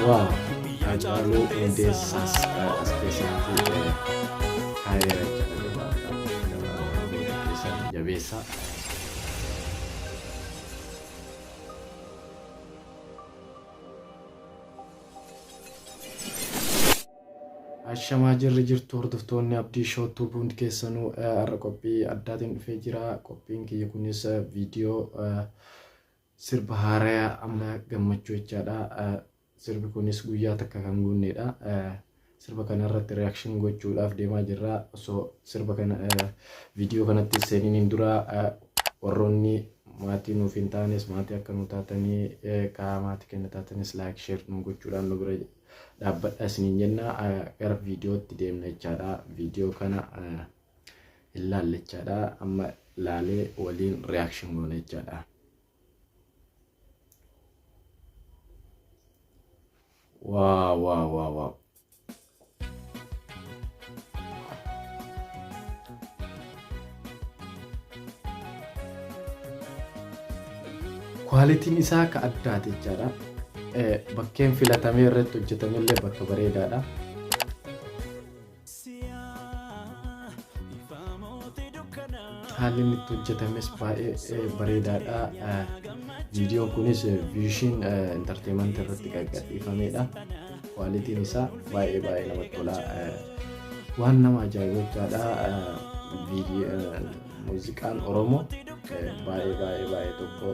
Wow, Haacaaluu Hundeessaas as keessatti kaayeera jechuudha. Gabaabaa keessatti jabeessaa. Ashamaa jirtu hordoftoonni Abdii Shootuu hundi keessanuu har'a qophii addaatiin dhufee jira. Qophiin kiyya kunis viidiyoo sirba haaraa amma gammachuu jechaadha. Sirbi kunis guyyaa takka kan guunnedha. Sirba kana irratti reakshin gochuudhaaf deemaa jirra. Osoo sirba kana viidiyoo kanatti seeniin dura warroonni maatii nuuf hin taanes maatii akka nu taatanii maatii kenna taatanis laayik sheer nu gochuudhaan nu bira dhaabbadha isiniin jenna. Gara viidiyootti deemna jechaadha. Viidiyoo kana ilaalle jechaadha. Amma ilaalee waliin reakshin goona jechaadha. Wow. Kwaalitiin isaa akka addaati jechaadha. Bakkeen filatamee irratti hojjetamillee bakka bareedaadha. Haalli inni itti hojjetames baay'ee bareedaadha. Viidiyoon kunis Vision Entertainment irratti gaggeeffamedha. Kwaalitiin isaa baay'ee namatti tola. Waan nama ajaa'ibu jechaadha. Muuziqaan Oromoo baay'ee tokko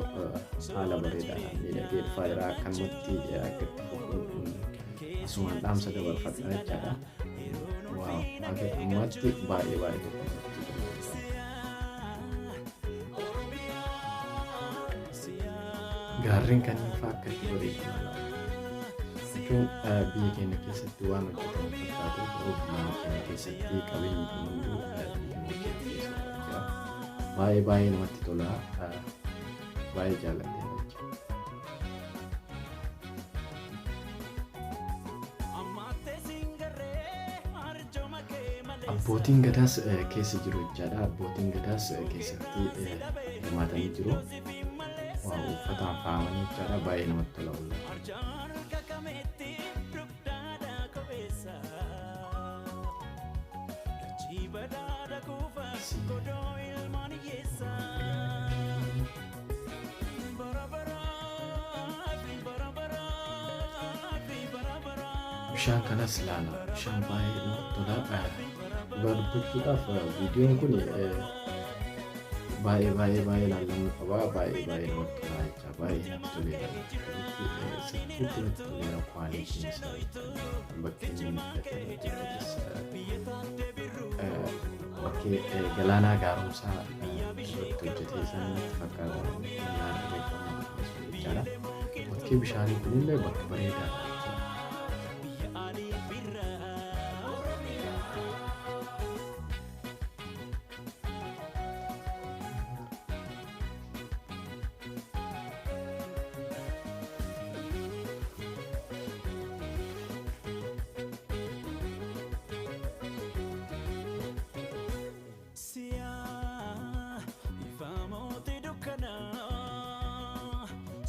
haala bareedaadhaan miidhagee dhufaa jira. Akkanumatti akkatti asumaan dhaamsa dabarfadha jechaadha. Waaw, akka ammatti baay'ee tokko. Gaarreen kanneen fa'aa akkatti bareedu. Jechuun biyya keenya keessatti waan hojjetamu fakkaatu biyya keenya keessatti qabeenyi hunduu baay'ee namatti tola. Baay'ee jaalladheera jechuudha. Abbootiin gadaas keessa jiru jechaadha. Abbootiin gadaas keessatti hirmaatanii jiru. Waaw, uffataan faayamanii jechaadha. Baay'ee namatti tola. Bishaan kanas ilaala. Bishaan baay'ee namatti tola. Dhugaa dubbachuudhaaf viidiyoon kun baay'ee ilaalamuu qaba. Baay'ee namatti tola jecha. Baay'ee natti toleera. Sirriitti natti toleera kwaalitiin isaa. Bakkeen bakkee galaanaa gaaromsaa irratti hojjetee isaan natti fakkaata. Nyaata beekamu jechaadha. Bakkee bishaanii kunillee bakka bareedaadha.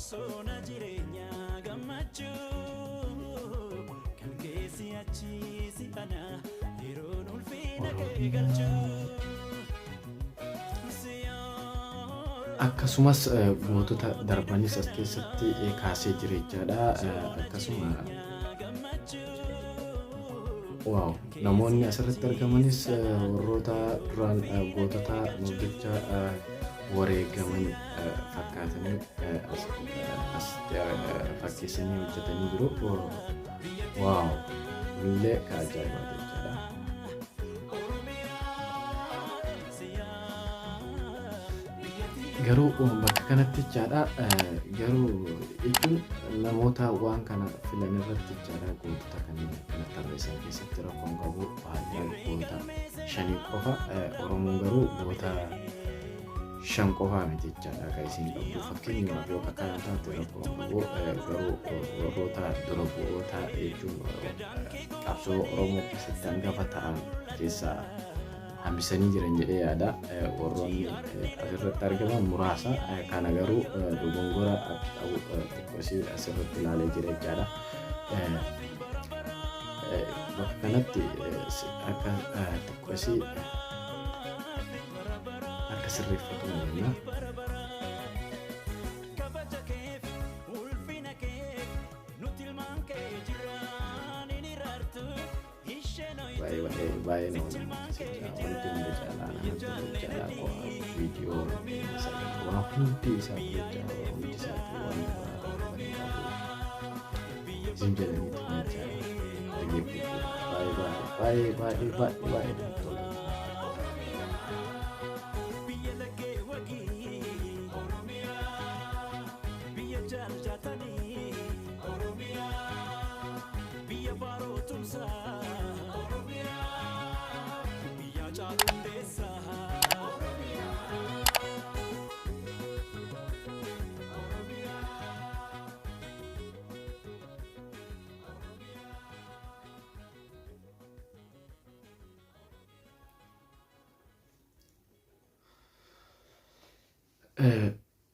Sona jirenya gammachuu kan keessi achi si ana yeroon ulfina kee galchuu. Akkasumas gootota darbanis as keessatti kaasee jira jechaadha. Akkasuma waaw, namoonni asirratti argamanis warroota duraan gootota mooticha wareegaman fakkaatanii as fakkeessanii hojjetanii jiru. Waaw, illee ajaa'ibaadha jechaadha. Garuu bakka kanatti jechaadha. Garuu jechuun namoota waan kana filan irratti jechaadha. Gootota kanneen kana tarreessan keessatti rakkoon qabu baay'een goota 5 qofa. Oromoon garuu goota 5 qofaa miti jechaadha. Kan isin qabdu fakkeenyaaf yoo akka kana taate rakkoon qabu. Garuu warroota dura bu'oota jechuun qabsoo Oromoo keessatti hangafa ta'an keessaa hambisanii jiran jedhee yaada. Warroonni asirratti argaman muraasa. Kana garuu dogongora akka qabu xiqqoosii asirratti ilaalee jira jechaadha. bakka kanatti akka xiqqoo isii akka sirreeffatu jenna. Baay'ee nama gammachiisa. Wanti hundi caalaa viidiyoo waan hundi isaa hundi isaatti waan isin jedhaniitu kan baay'ee tola.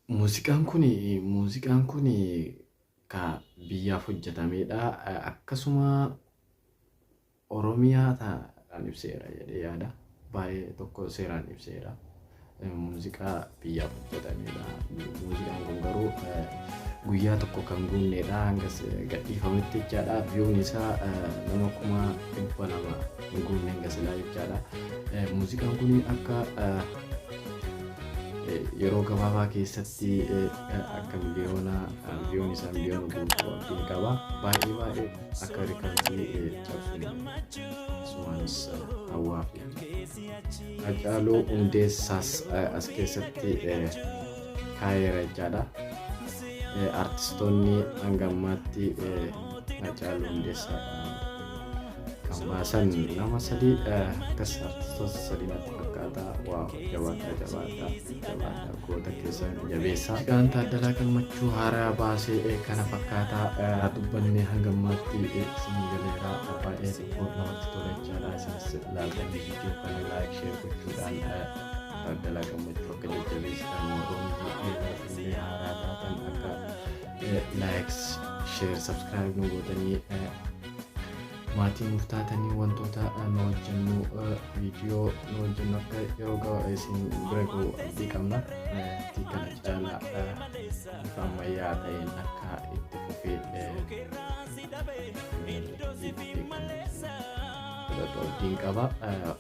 Muuziqaan kun ka biyyaaf hojjetamedha. Akkasuma Oromiyaa ta'an ibseera jedhee yaada. Baay'ee tokko seeraan ibseera. Muuziqaa biyyaaf hojjetamedha. Muuziqaan kun garuu guyyaa tokko kan guunnedha. Hangas gadhiifametti jechaadha. Viyuun isaa nama 200,000 hin guunne hangas ilaa jechaadha. Muuziqaan kun akka yeroo gabaabaa keessatti akka viyuun isaa miliyoona guutuu qaba. Baay'ee akka rikardii cabsu sumanis hawaa fi Hacaaluu Hundeessaas as keessatti kaayeera jechaadha. Artistoonni hanga ammaatti Hacaaluu Hundeessaa kan baasan nama 3 akkas artistoota 3 natti fakkaata. Waa jabaata goota keessa jabeessa. Muuziqaan Taaddalaa Gammachuu haaraa baasee kana fakkaata. Dubbannee hanga ammaatti isin galeera. Baay'ee xiqqoo namatti tola jechaadha. Isinis ilaaltanii viidiyoo kana laayik sheer gochuudhaan Taaddalaa Gammachuu akka jajjabeessitan warroonni haaraa taatan akka laayik sheer sabskiraayib nu gootanii maatii nuuf taatanii wantoota nu hojjennu viidiyoo nu hojjennu akka yeroo gabaabaa isin bira ga'u abdii qabna. Kana caalaa bifa ammayyaa ta'een akka itti fufee abdiin qaba.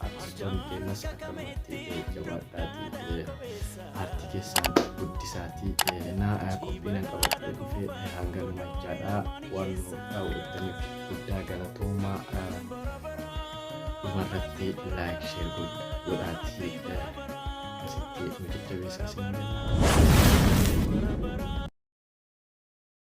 Artistoonni keenyas akkamatti jabaadhaatii aartii keessaan guddisaatii qophiin qabatee dhufee hanga numachaadha. Waan nu daawwattaniif guddaa galatoomaa. Dhumarratti laayik sheer godhaatii asitti nu jajjabeessaa.